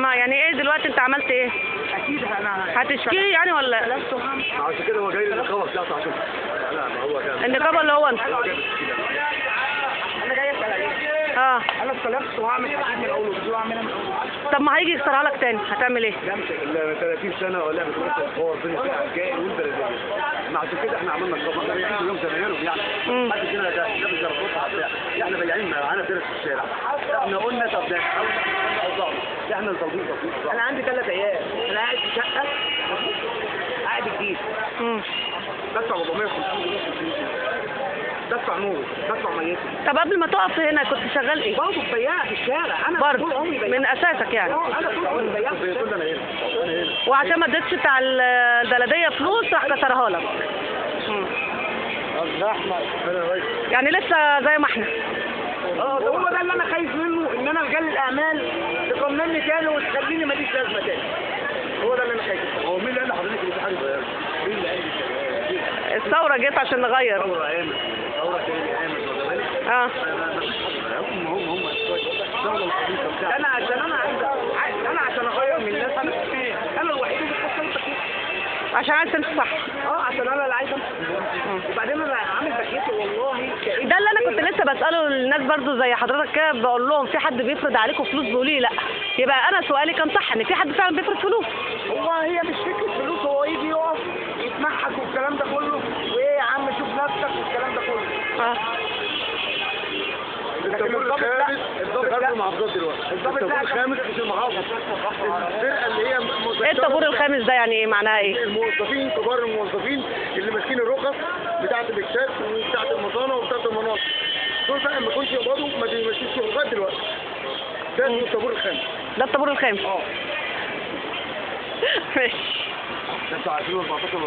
يعني ايه دلوقتي انت عملت ايه؟ اكيد انا هتشكي يعني ولا؟ عشان كده هو جاي للنقابه بتاعته عشان لا ما هو كان النقابه اللي هو انت. انا جاي اسال عليه. انا استلفت وهعمل حاجات من اول وجديد واعملها من اول. طب ما هيجي يكسرها لك تاني هتعمل ايه؟ ال 30 سنه ولا هو ربنا فيها الجاي والبلديه. عشان كده احنا عملنا نقابه احنا بيعيشوا يوم زمايلهم يعني. حد فينا ده مش جربوها احنا بياعين معانا درس في الشارع. احنا قلنا طب ده احنا التوظيف انا عندي 3 عيال انا قاعد في شقه قاعد جديد بدفع 450 بدفع نور بدفع ميتي. طب قبل ما تقف هنا كنت شغال ايه؟ برضه بياع في الشارع انا برضه طول عمري بياع من اساسك يعني. انا طول عمري بياع في الشارع. انا هنا وعشان ما اديتش بتاع البلديه فلوس راح كسرها لك. يعني لسه زي ما احنا. هو ده اللي انا خايف منه ان انا رجال الاعمال تقنني تاني وتخليني ماليش لازمه تاني. هو ده اللي انا خايف منه. هو مين اللي قال لحضرتك ان في حاجه صغيره؟ مين اللي قال لي؟ الثوره جت عشان نغير. ثوره قامت ثوره تاني قامت ولا بالك؟ هم الثوره الحديثه بتاعتي. انا عشان اغير من الناس انا الوحيد اللي حصلت كده. عشان عايز تمشي صح. عشان انا اللي عايز امشي. وبعدين انا عامل بكيتي والله ده اللي انا كنت لسه بساله للناس برضو زي حضرتك كده بقول لهم في حد بيفرض عليكم فلوس بيقولوا لي لا. يبقى انا سؤالي كان صح ان في حد فعلا بيفرض فلوس. هو هي مش فكره فلوس هو يجي يقف يتمحك والكلام ده كله وايه يا عم شوف نفسك والكلام ده كله. الطابور الخامس الطابور المحافظات دلوقتي الطابور الخامس مش المحافظ الفرقه اللي هي ايه الطابور الخامس ده يعني ايه معناها ايه؟ الموظفين كبار الموظفين اللي ماسكين الرخص بتاعه الاكشاف وبتاعه المصانع وبتاعه المناطق دول بقى ما كانش يقبضوا ما بيمشيش لغايه دلوقتي. ده اسمه الطابور الخامس. ده الطابور الخامس. ماشي. ده بتاع 2014